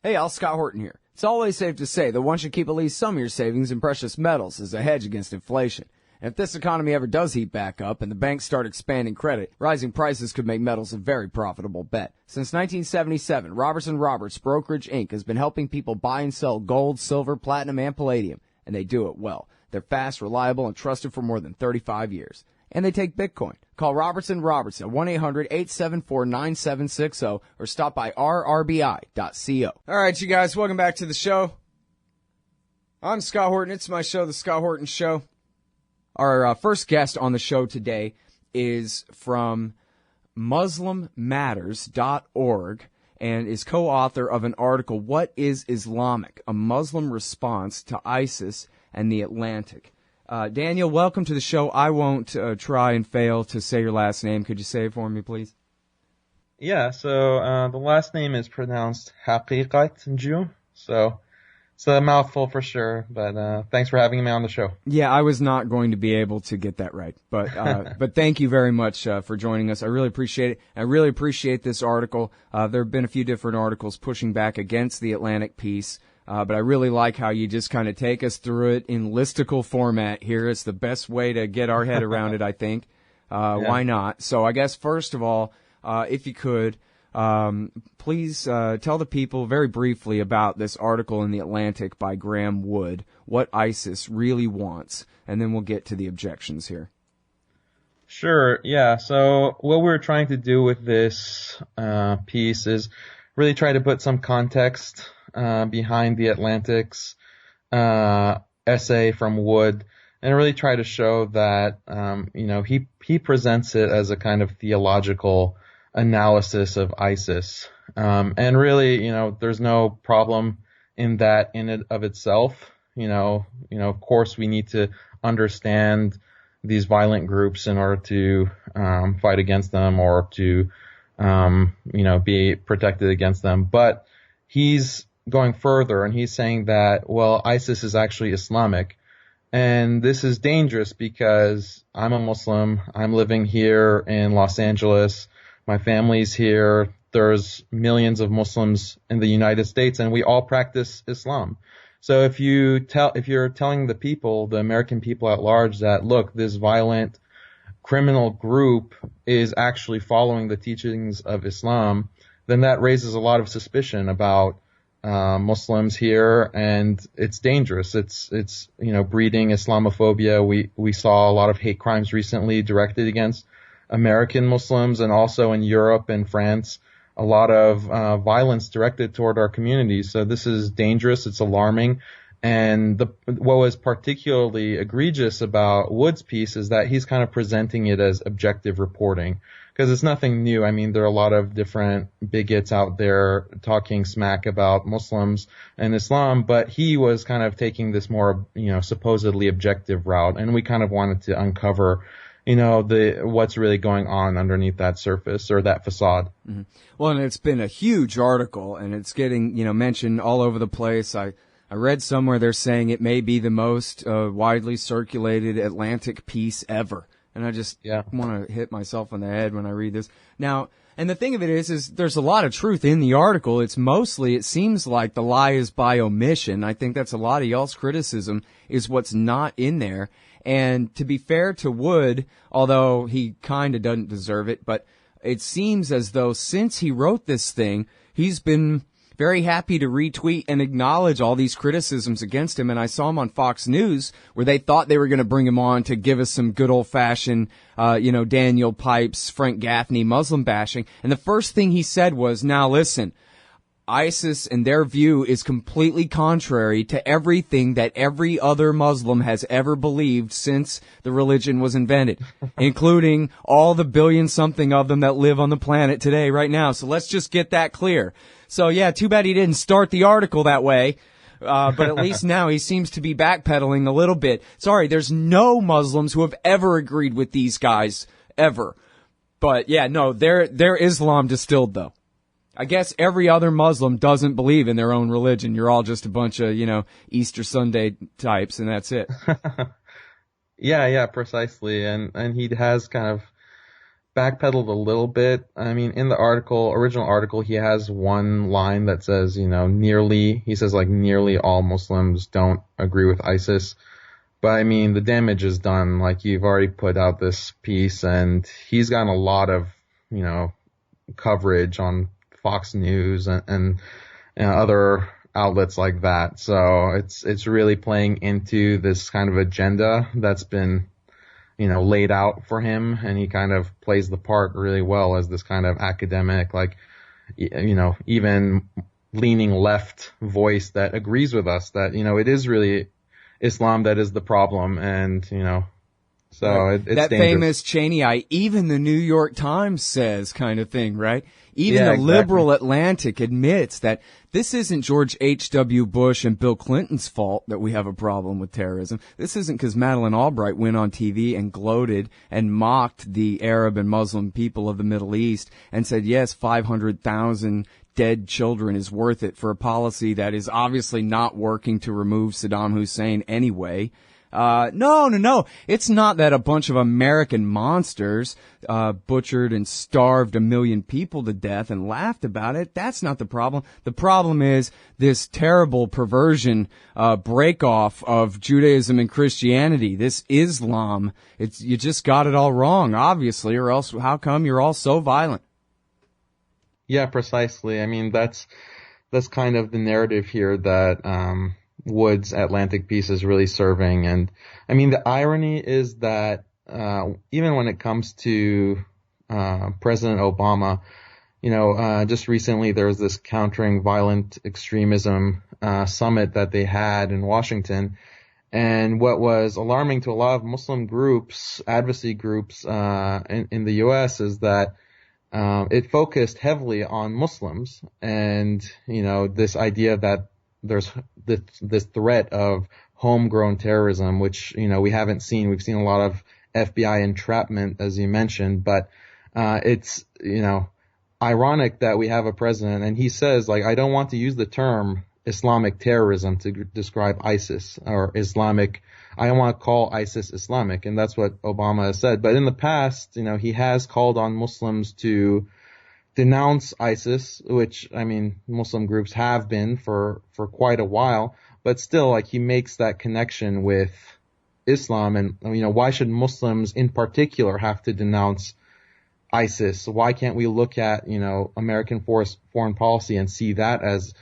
Hey, Al, Scott Horton here. It's always safe to say that one should keep at least some of your savings in precious metals as a hedge against inflation. And if this economy ever does heat back up and the banks start expanding credit, rising prices could make metals a very profitable bet. Since 1977, Robertson Roberts Brokerage Inc. has been helping people buy and sell gold, silver, platinum, and palladium, and they do it well. They're fast, reliable, and trusted for more than 35 years. And they take Bitcoin. Call Robertson Roberts at 1-800-874-9760 or stop by rrbi.co. All right, you guys, welcome back to the show. I'm Scott Horton. It's my show, The Scott Horton Show. Our first guest on the show today is from MuslimMatters.org and is co-author of an article, What is Islamic? A Muslim Response to ISIS and the Atlantic. Daniel, welcome to the show. I won't try and fail to say your last name. Could you say it for me, please? Yeah, so the last name is pronounced Haqiqatjou, so it's a mouthful for sure, but thanks for having me on the show. Yeah, I was not going to be able to get that right, but but thank you very much for joining us. I really appreciate it. I really appreciate this article. There have been a few different articles pushing back against the Atlantic piece. But I really like how you just kind of take us through it in listicle format here. It's the best way to get our head around it, I think. Yeah. Why not? So I guess, first of all, if you could, please tell the people very briefly about this article in The Atlantic by Graeme Wood, what ISIS really wants, and then we'll get to the objections here. Sure, yeah. So what we're trying to do with this piece is really try to put some context behind the Atlantic's essay from Wood, and really try to show that he presents it as a kind of theological analysis of ISIS, and really there's no problem in that in and of itself. Of course we need to understand these violent groups in order to fight against them or to be protected against them, but he's going further, and he's saying that, well, ISIS is actually Islamic. And this is dangerous because I'm a Muslim. I'm living here in Los Angeles. My family's here. There's millions of Muslims in the United States, and we all practice Islam. So if you're telling the people, the American people at large, that, look, this violent criminal group is actually following the teachings of Islam, then that raises a lot of suspicion about Muslims here, and it's dangerous. It's breeding Islamophobia. We saw a lot of hate crimes recently directed against American Muslims, and also in Europe and France, a lot of violence directed toward our communities. So this is dangerous. It's alarming. And what was particularly egregious about Wood's piece is that he's kind of presenting it as objective reporting, because it's nothing new. I mean, there are a lot of different bigots out there talking smack about Muslims and Islam, but he was kind of taking this more, supposedly objective route, and we kind of wanted to uncover, what's really going on underneath that surface or that facade. Mm-hmm. Well, and it's been a huge article, and it's getting, mentioned all over the place. I read somewhere they're saying it may be the most widely circulated Atlantic piece ever. And I just want to hit myself on the head when I read this. Now, and the thing of it is there's a lot of truth in the article. It's mostly, it seems like the lie is by omission. I think that's a lot of y'all's criticism, is what's not in there. And to be fair to Wood, although he kind of doesn't deserve it, but it seems as though since he wrote this thing, he's been very happy to retweet and acknowledge all these criticisms against him. And I saw him on Fox News where they thought they were going to bring him on to give us some good old-fashioned, Daniel Pipes, Frank Gaffney Muslim bashing. And the first thing he said was, now listen, ISIS and their view is completely contrary to everything that every other Muslim has ever believed since the religion was invented, including all the billion-something of them that live on the planet today right now. So let's just get that clear. So, yeah, too bad he didn't start the article that way, but at least now he seems to be backpedaling a little bit. Sorry, there's no Muslims who have ever agreed with these guys, ever. But, yeah, no, they're Islam distilled, though. I guess every other Muslim doesn't believe in their own religion. You're all just a bunch of, Easter Sunday types, and that's it. Yeah, precisely. And he has kind of backpedaled a little bit. I mean, in the original article, he has one line that says, he says like nearly all Muslims don't agree with ISIS. But I mean, the damage is done. Like, you've already put out this piece, and he's gotten a lot of, coverage on Fox News and other outlets like that. So it's really playing into this kind of agenda that's been, laid out for him, and he kind of plays the part really well as this kind of academic, like, even leaning left voice that agrees with us that, it is really Islam that is the problem, and, so right. It's that dangerous. famous Cheney, even the New York Times says kind of thing, right? Even the exactly. liberal Atlantic admits that this isn't George H.W. Bush and Bill Clinton's fault that we have a problem with terrorism. This isn't because Madeleine Albright went on TV and gloated and mocked the Arab and Muslim people of the Middle East and said, yes, 500,000 dead children is worth it for a policy that is obviously not working to remove Saddam Hussein anyway. No. It's not that a bunch of American monsters, butchered and starved 1 million people to death and laughed about it. That's not the problem. The problem is this terrible perversion, break off of Judaism and Christianity. This Islam. You just got it all wrong, obviously, or else how come you're all so violent? Yeah, precisely. I mean, that's kind of the narrative here that, Wood's Atlantic piece is really serving. And I mean, the irony is that, even when it comes to, President Obama, just recently there was this countering violent extremism, summit that they had in Washington. And what was alarming to a lot of Muslim groups, advocacy groups, in the U.S. is that, it focused heavily on Muslims and, this idea that there's this threat of homegrown terrorism, which, we haven't seen. We've seen a lot of FBI entrapment, as you mentioned, but, it's, ironic that we have a president and he says, like, I don't want to use the term Islamic terrorism to describe ISIS or Islamic. I don't want to call ISIS Islamic. And that's what Obama has said. But in the past, he has called on Muslims to denounce ISIS, which, I mean, Muslim groups have been for quite a while, but still, like, he makes that connection with Islam and, why should Muslims in particular have to denounce ISIS? Why can't we look at, American foreign policy and see that as,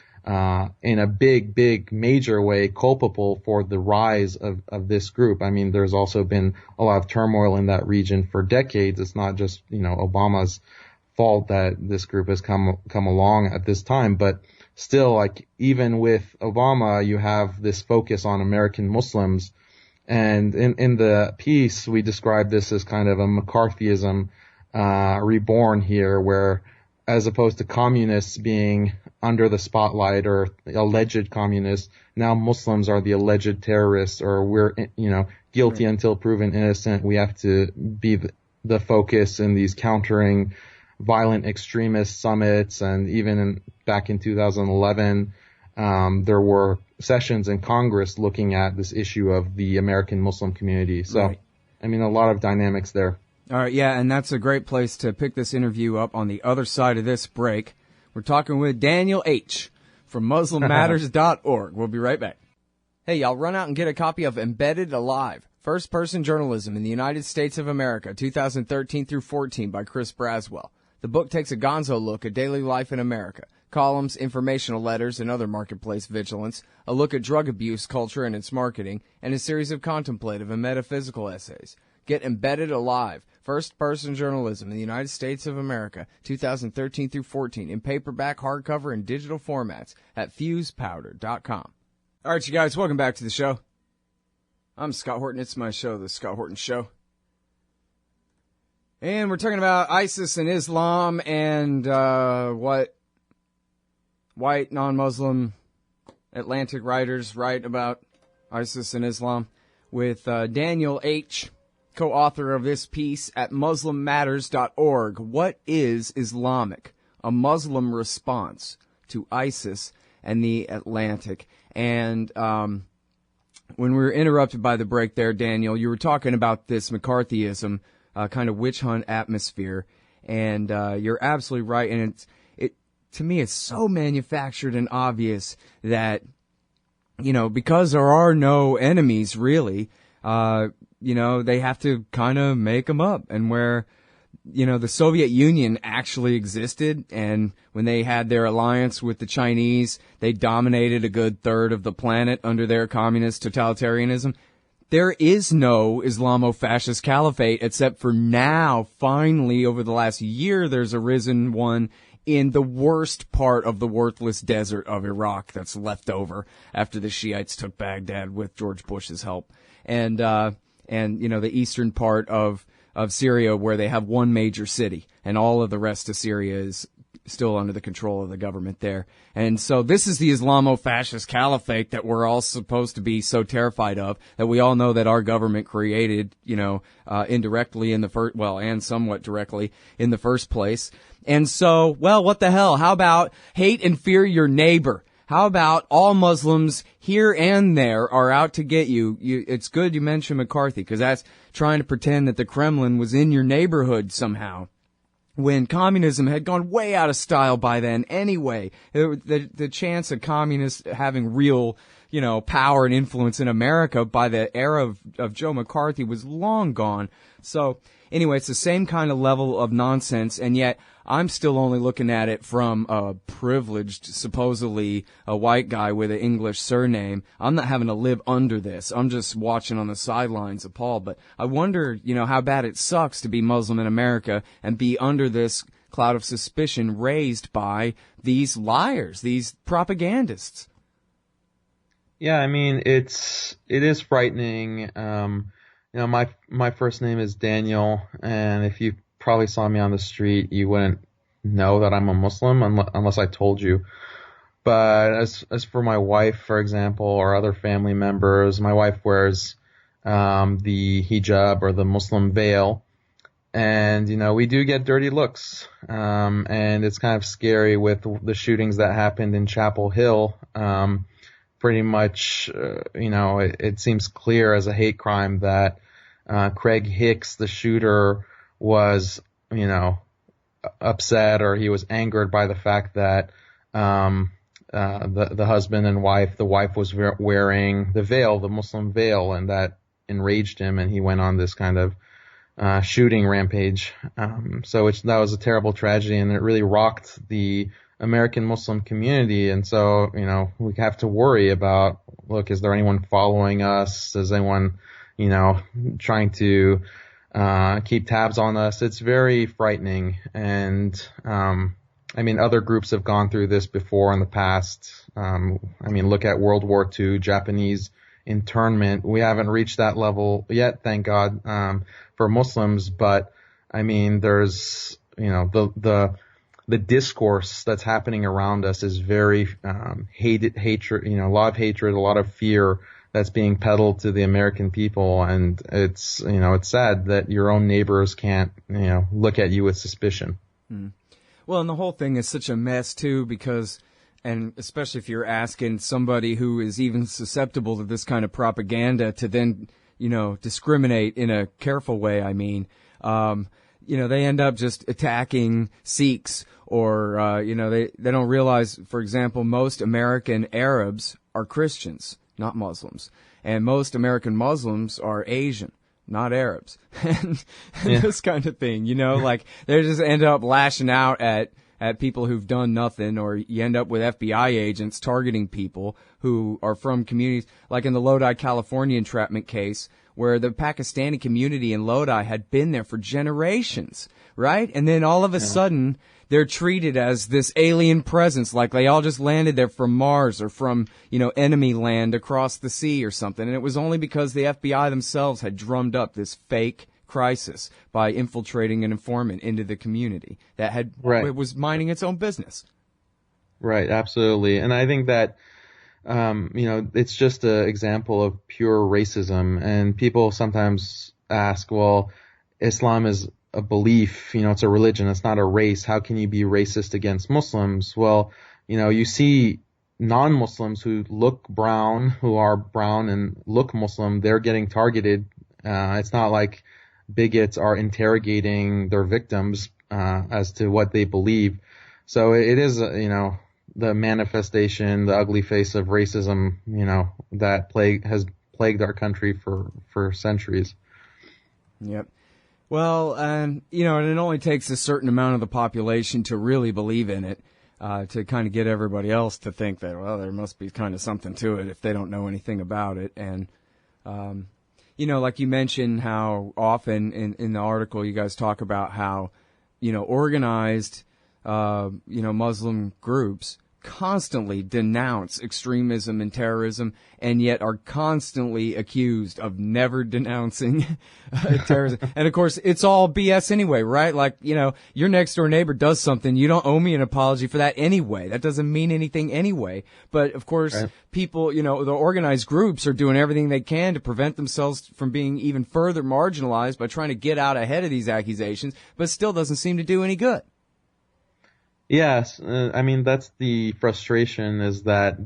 in a big major way culpable for the rise of this group? I mean, there's also been a lot of turmoil in that region for decades. It's not just, Obama's fault that this group has come along at this time, but still, like, even with Obama, you have this focus on American Muslims. And in the piece, we describe this as kind of a McCarthyism, reborn here, where as opposed to communists being under the spotlight or alleged communists, now Muslims are the alleged terrorists, or we're, guilty until proven innocent. We have to be the focus in these countering violent extremist summits. And even back in 2011, there were sessions in Congress looking at this issue of the American Muslim community. So, right. I mean, a lot of dynamics there. All right, yeah, and that's a great place to pick this interview up on the other side of this break. We're talking with Daniel H. from MuslimMatters.org. We'll be right back. Hey, y'all, run out and get a copy of Embedded Alive, First-Person Journalism in the United States of America, 2013 through 14 by Chris Braswell. The book takes a gonzo look at daily life in America, columns, informational letters, and other marketplace vigilance, a look at drug abuse culture and its marketing, and a series of contemplative and metaphysical essays. Get Embedded Alive, First-Person Journalism in the United States of America, 2013 through 14, in paperback, hardcover, and digital formats at fusepowder.com. All right, you guys, welcome back to the show. I'm Scott Horton. It's my show, The Scott Horton Show. And we're talking about ISIS and Islam and what white, non-Muslim Atlantic writers write about ISIS and Islam with Daniel H., co-author of this piece at MuslimMatters.org. What is Islamic? A Muslim response to ISIS and the Atlantic. And when we were interrupted by the break there, Daniel, you were talking about this McCarthyism kind of witch hunt atmosphere. And you're absolutely right. And to me, it's so manufactured and obvious that, because there are no enemies really, they have to kind of make them up. And where, the Soviet Union actually existed, and when they had their alliance with the Chinese, they dominated a good third of the planet under their communist totalitarianism. There is no Islamo-fascist caliphate, except for now, finally, over the last year, there's arisen one in the worst part of the worthless desert of Iraq that's left over after the Shiites took Baghdad with George Bush's help. And the eastern part of Syria, where they have one major city, and all of the rest of Syria is still under the control of the government there. And so this is the Islamo-fascist caliphate that we're all supposed to be so terrified of, that we all know that our government created, indirectly in the first, and somewhat directly in the first place. And so, what the hell? How about hate and fear your neighbor? How about all Muslims here and there are out to get you? It's good you mentioned McCarthy, because that's trying to pretend that the Kremlin was in your neighborhood somehow, when communism had gone way out of style by then anyway. The chance of communists having real, power and influence in America by the era of Joe McCarthy was long gone. So anyway, it's the same kind of level of nonsense, and yet I'm still only looking at it from a privileged, supposedly a white guy with an English surname. I'm not having to live under this. I'm just watching on the sidelines appalled. But I wonder, how bad it sucks to be Muslim in America and be under this cloud of suspicion raised by these liars, these propagandists. Yeah, I mean, it is frightening. My first name is Daniel, and if you probably saw me on the street, you wouldn't know that I'm a Muslim unless I told you. But as for my wife, for example, or other family members, my wife wears the hijab or the Muslim veil, and we do get dirty looks, and it's kind of scary with the shootings that happened in Chapel Hill. Pretty much, it seems clear as a hate crime that Craig Hicks, the shooter, was, upset, or he was angered by the fact that the husband and wife, the wife was wearing the veil, the Muslim veil, and that enraged him, and he went on this kind of shooting rampage. That was a terrible tragedy, and it really rocked the American Muslim community. And so, we have to worry about, look, is there anyone following us? Is anyone, trying to keep tabs on us? It's very frightening. And, other groups have gone through this before in the past. Look at World War II, Japanese internment. We haven't reached that level yet, thank God, for Muslims. But, there's, the discourse that's happening around us is very hatred, a lot of hatred, a lot of fear that's being peddled to the American people, and it's sad that your own neighbors can't look at you with suspicion. Well, and the whole thing is such a mess too, because, and especially if you're asking somebody who is even susceptible to this kind of propaganda to then discriminate in a careful way. They end up just attacking Sikhs, or, they don't realize, for example, most American Arabs are Christians, not Muslims. And most American Muslims are Asian, not Arabs. and this kind of thing, they just end up lashing out at people who've done nothing, or you end up with FBI agents targeting people who are from communities, like in the Lodi, California entrapment case, where the Pakistani community in Lodi had been there for generations, right? And then all of a sudden, they're treated as this alien presence, like they all just landed there from Mars or from, enemy land across the sea or something. And it was only because the FBI themselves had drummed up this fake crisis by infiltrating an informant into the community that it was minding its own business. Right, absolutely. And I think that it's just an example of pure racism. And people sometimes ask, well, Islam is a belief, it's a religion, it's not a race. How can you be racist against Muslims? Well, you see non-Muslims who look brown, who are brown and look Muslim, they're getting targeted. It's not like bigots are interrogating their victims as to what they believe. So it is, the manifestation, the ugly face of racism, that has plagued our country for centuries. Yep. Well, and it only takes a certain amount of the population to really believe in it, to kind of get everybody else to think that, well, there must be kind of something to it if they don't know anything about it. And, like you mentioned how often in the article you guys talk about how, organized, Muslim groups constantly denounce extremism and terrorism, and yet are constantly accused of never denouncing terrorism. And of course, it's all BS anyway, right? Like, your next door neighbor does something, you don't owe me an apology for that anyway. That doesn't mean anything anyway. But of course, right. People, the organized groups are doing everything they can to prevent themselves from being even further marginalized by trying to get out ahead of these accusations, but it still doesn't seem to do any good. Yes, that's the frustration, is that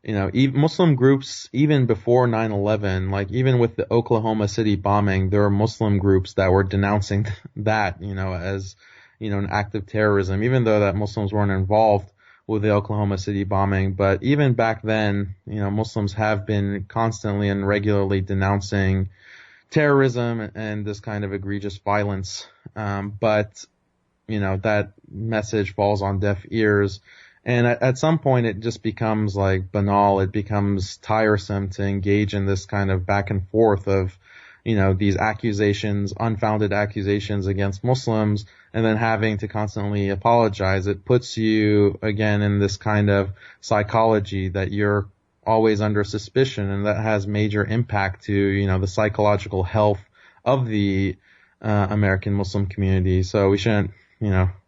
Muslim groups, even before 9/11, like even with the Oklahoma City bombing, there were Muslim groups that were denouncing that, as, an act of terrorism, even though that Muslims weren't involved with the Oklahoma City bombing. But even back then, Muslims have been constantly and regularly denouncing terrorism and this kind of egregious violence. But that message falls on deaf ears. And at some point it just becomes like banal. It becomes tiresome to engage in this kind of back and forth of, these accusations, unfounded accusations against Muslims, and then having to constantly apologize. It puts you again in this kind of psychology that you're always under suspicion, and that has major impact to, the psychological health of the American Muslim community. So we shouldn't,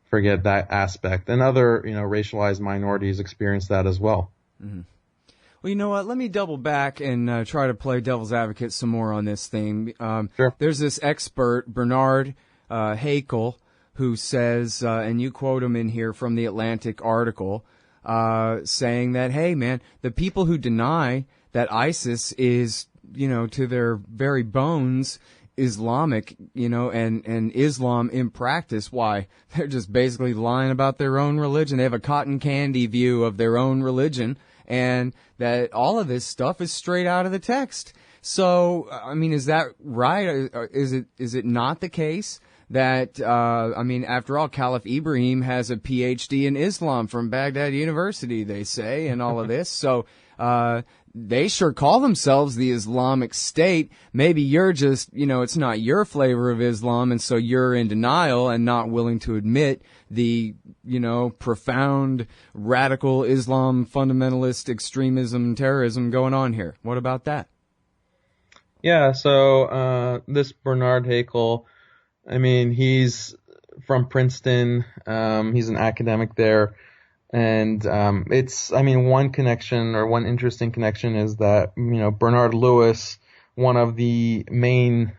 forget that aspect. And other, racialized minorities experience that as well. Mm-hmm. Well, you know what? Let me double back and try to play devil's advocate some more on this thing. Sure. There's this expert, Bernard Hakel, who says, and you quote him in here from the Atlantic article, saying that, hey, man, the people who deny that ISIS is, to their very bones Islamic, and Islam in practice, why? They're just basically lying about their own religion. They have a cotton candy view of their own religion, and that all of this stuff is straight out of the text. So, is that right? Is it not the case that, after all, Caliph Ibrahim has a PhD in Islam from Baghdad University, they say, and all of this. So, they sure call themselves the Islamic State. Maybe you're just, it's not your flavor of Islam, and so you're in denial and not willing to admit the, profound radical Islam fundamentalist extremism and terrorism going on here. What about that? Yeah, so this Bernard Hakel, he's from Princeton. He's an academic there. And one connection, or one interesting connection, is that, Bernard Lewis, one of the main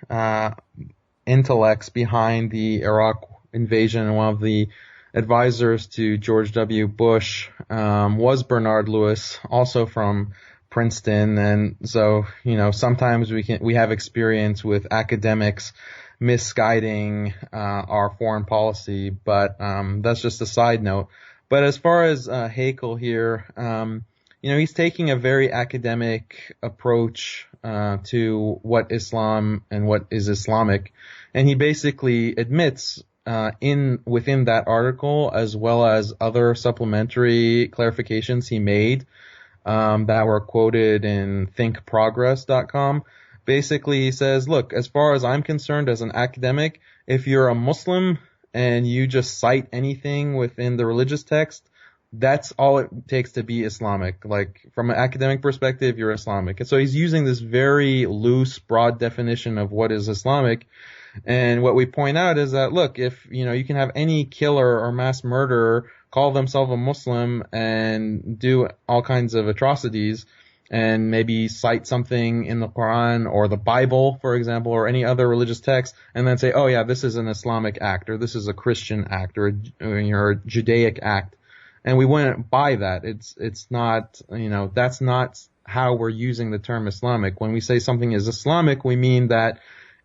intellects behind the Iraq invasion and one of the advisors to George W. Bush, was Bernard Lewis, also from Princeton. And so, sometimes we have experience with academics misguiding our foreign policy, but that's just a side note. But as far as Hakel here, he's taking a very academic approach to what Islam and what is Islamic, and he basically admits within that article, as well as other supplementary clarifications he made that were quoted in thinkprogress.com. Basically, he says, look, as far as I'm concerned as an academic, if you're a Muslim and you just cite anything within the religious text, that's all it takes to be Islamic. Like, from an academic perspective, you're Islamic. And so he's using this very loose, broad definition of what is Islamic. And what we point out is that, look, if, you can have any killer or mass murderer call themselves a Muslim and do all kinds of atrocities, and maybe cite something in the Quran or the Bible, for example, or any other religious text, and then say, oh yeah, this is an Islamic act, or this is a Christian act, or a Judaic act. And we wouldn't buy that. It's not, that's not how we're using the term Islamic. When we say something is Islamic, we mean that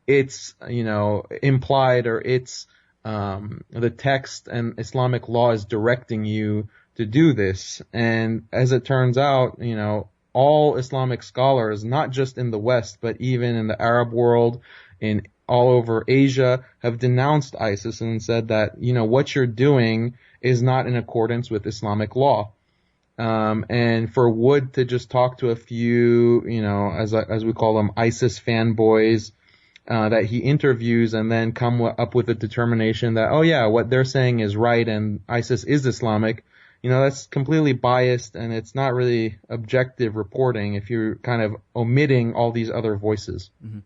it's, implied, or it's, the text and Islamic law is directing you to do this. And as it turns out, all Islamic scholars, not just in the West, but even in the Arab world, in all over Asia, have denounced ISIS and said that, what you're doing is not in accordance with Islamic law. And for Wood to just talk to a few, as we call them, ISIS fanboys, that he interviews, and then come up with a determination that, oh yeah, what they're saying is right and ISIS is Islamic, that's completely biased, and it's not really objective reporting if you're kind of omitting all these other voices. Mm-hmm.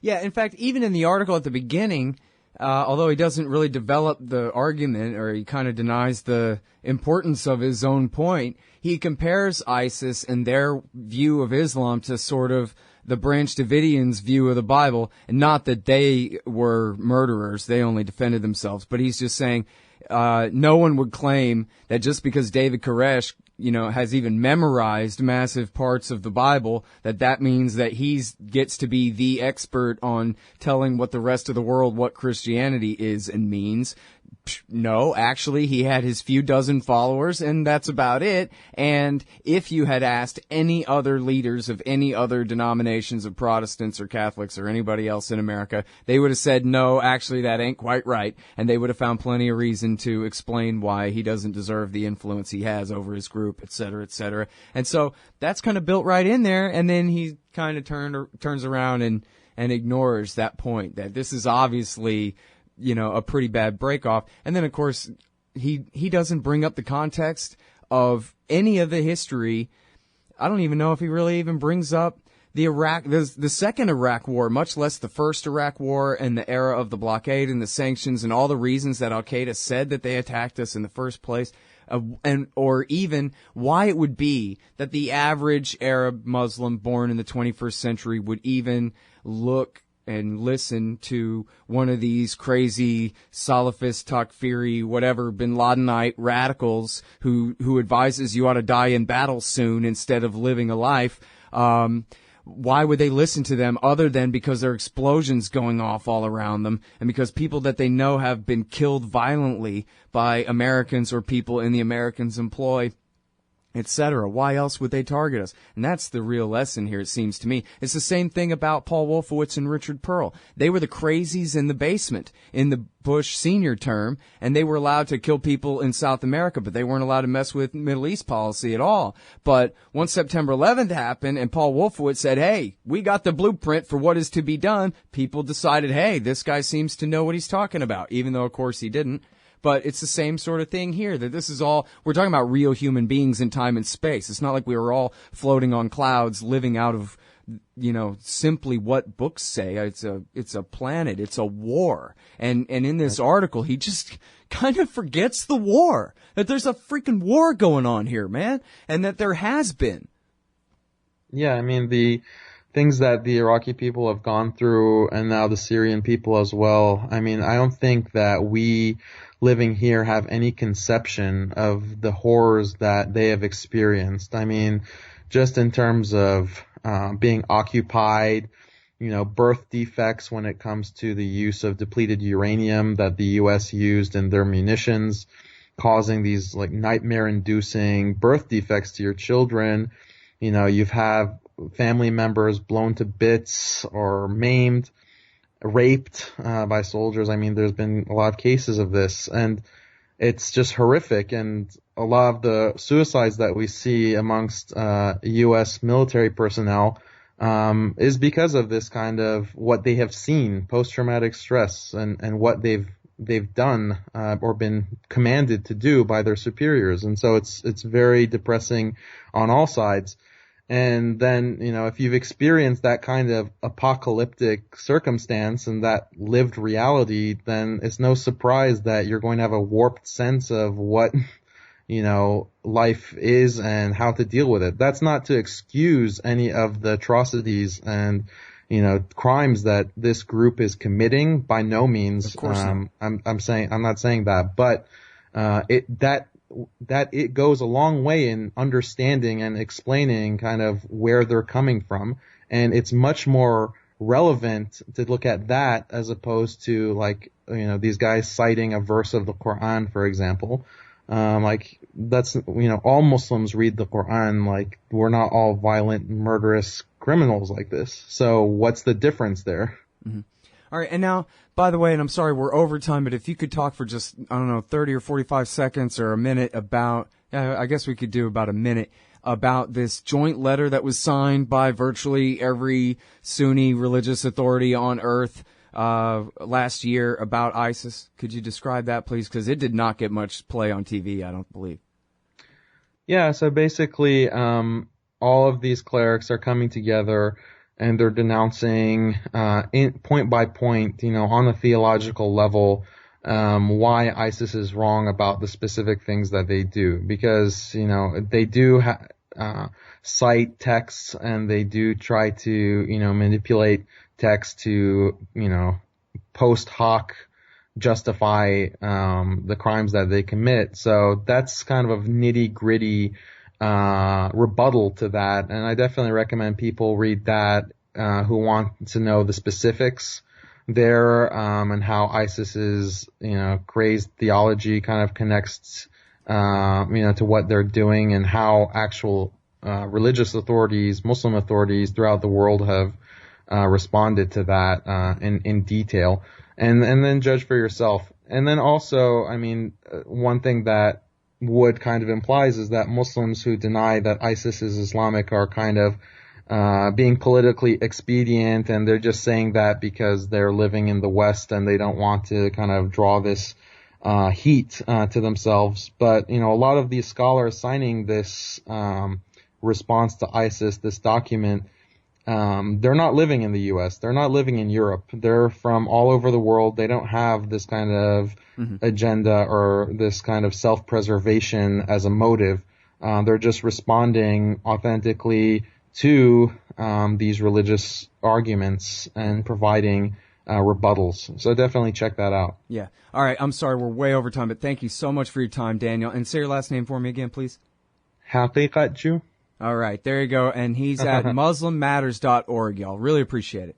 Yeah, in fact, even in the article at the beginning, although he doesn't really develop the argument, or he kind of denies the importance of his own point, he compares ISIS and their view of Islam to sort of the Branch Davidians' view of the Bible, and not that they were murderers, they only defended themselves, but he's just saying no one would claim that just because David Koresh, has even memorized massive parts of the Bible, that means that he gets to be the expert on telling what the rest of the world what Christianity is and means. No, actually, he had his few dozen followers, and that's about it. And if you had asked any other leaders of any other denominations of Protestants or Catholics or anybody else in America, they would have said, no, actually, that ain't quite right. And they would have found plenty of reason to explain why he doesn't deserve the influence he has over his group, et cetera, et cetera. And so that's kind of built right in there. And then he kind of turns around and ignores that point, that this is obviously a pretty bad break-off. And then, of course, he doesn't bring up the context of any of the history. I don't even know if he really even brings up the second Iraq War, much less the first Iraq War and the era of the blockade and the sanctions and all the reasons that Al-Qaeda said that they attacked us in the first place, or even why it would be that the average Arab Muslim born in the 21st century would even look and listen to one of these crazy Salafist, Takfiri, whatever, Bin Ladenite radicals who advises you ought to die in battle soon instead of living a life. Why would they listen to them other than because there are explosions going off all around them and because people that they know have been killed violently by Americans or people in the Americans' employ, etc.? Why else would they target us? And that's the real lesson here, it seems to me. It's the same thing about Paul Wolfowitz and Richard Pearl. They were the crazies in the basement in the Bush senior term, and they were allowed to kill people in South America, but they weren't allowed to mess with Middle East policy at all. But once September 11th happened and Paul Wolfowitz said, hey, we got the blueprint for what is to be done, people decided, hey, this guy seems to know what he's talking about, even though, of course, he didn't. But it's the same sort of thing here, that this is all, we're talking about real human beings in time and space. It's not like we were all floating on clouds living out of, simply what books say. It's a planet. It's a war. And in this article, he just kind of forgets the war, that there's a freaking war going on here, man, and that there has been. Yeah, I mean, the things that the Iraqi people have gone through, and now the Syrian people as well. I mean, I don't think that we living here have any conception of the horrors that they have experienced. I mean, just in terms of being occupied, birth defects when it comes to the use of depleted uranium that the U.S. used in their munitions, causing these like nightmare-inducing birth defects to your children. You've had family members blown to bits or maimed, raped by soldiers. I mean, there's been a lot of cases of this, and it's just horrific. And a lot of the suicides that we see amongst U.S. military personnel is because of this kind of what they have seen, post-traumatic stress, and what they've done or been commanded to do by their superiors. And so it's very depressing on all sides. And then, if you've experienced that kind of apocalyptic circumstance and that lived reality, then it's no surprise that you're going to have a warped sense of what, life is and how to deal with it. That's not to excuse any of the atrocities and, crimes that this group is committing. By no means. Of course not. I'm not saying that, but, that it goes a long way in understanding and explaining kind of where they're coming from. And it's much more relevant to look at that as opposed to like, these guys citing a verse of the Quran, for example. Like that's, all Muslims read the Quran. Like we're not all violent, murderous criminals like this. So what's the difference there? Mm-hmm. All right. And now, by the way, and I'm sorry, we're over time, but if you could talk for just, 30 or 45 seconds or a minute about, I guess we could do about a minute about this joint letter that was signed by virtually every Sunni religious authority on earth last year about ISIS. Could you describe that, please? Because it did not get much play on TV, I don't believe. Yeah, so basically, all of these clerics are coming together and they're denouncing, point by point, on a theological level, why ISIS is wrong about the specific things that they do. Because, they do cite texts and they do try to, manipulate text to, post hoc justify the crimes that they commit. So that's kind of a nitty-gritty rebuttal to that, and I definitely recommend people read that who want to know the specifics there, and how ISIS's crazed theology kind of connects to what they're doing, and how actual religious authorities, Muslim authorities throughout the world have responded to that in detail, and then judge for yourself. And then also, one thing that Wood kind of implies is that Muslims who deny that ISIS is Islamic are kind of being politically expedient, and they're just saying that because they're living in the West and they don't want to kind of draw this heat to themselves. But, a lot of these scholars signing this response to ISIS, this document, they're not living in the U.S. They're not living in Europe. They're from all over the world. They don't have this kind of agenda or this kind of self-preservation as a motive. They're just responding authentically to these religious arguments and providing rebuttals. So definitely check that out. Yeah. All right. I'm sorry, we're way over time, but thank you so much for your time, Daniel. And say your last name for me again, please. Haqiqatjou. All right, there you go. And he's at muslimmatters.org, y'all. Really appreciate it.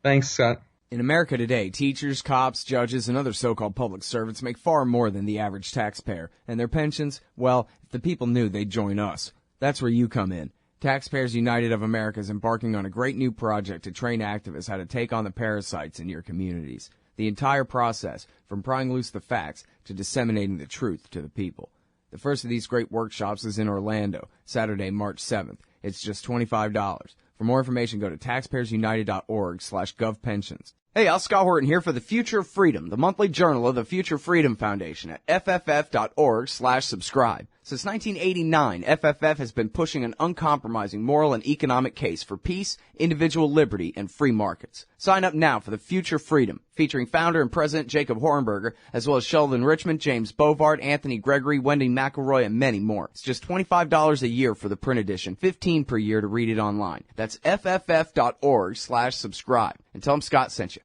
Thanks, Scott. In America today, teachers, cops, judges, and other so-called public servants make far more than the average taxpayer. And their pensions, well, if the people knew, they'd join us. That's where you come in. Taxpayers United of America is embarking on a great new project to train activists how to take on the parasites in your communities. The entire process, from prying loose the facts to disseminating the truth to the people. The first of these great workshops is in Orlando, Saturday, March 7th. It's just $25. For more information, go to taxpayersunited.org/govpensions. Hey, I'm Scott Horton here for The Future of Freedom, the monthly journal of the Future Freedom Foundation at fff.org/subscribe. Since 1989, FFF has been pushing an uncompromising moral and economic case for peace, individual liberty, and free markets. Sign up now for The Future Freedom, featuring founder and president Jacob Hornberger, as well as Sheldon Richmond, James Bovard, Anthony Gregory, Wendy McElroy, and many more. It's just $25 a year for the print edition, $15 per year to read it online. That's fff.org/subscribe. And tell them Scott sent you.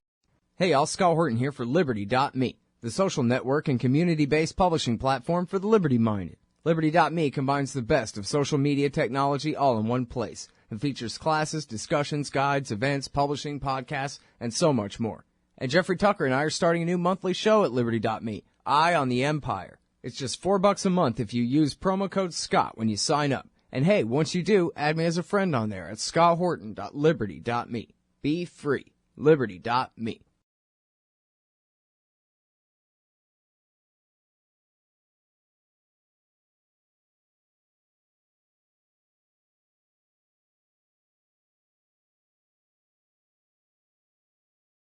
Hey, y'all, Scott Horton here for Liberty.me, the social network and community-based publishing platform for the liberty-minded. Liberty.me combines the best of social media technology all in one place and features classes, discussions, guides, events, publishing, podcasts, and so much more. And Jeffrey Tucker and I are starting a new monthly show at Liberty.me, Eye on the Empire. It's just $4 a month if you use promo code SCOTT when you sign up. And hey, once you do, add me as a friend on there at scotthorton.liberty.me. Be free. Liberty.me.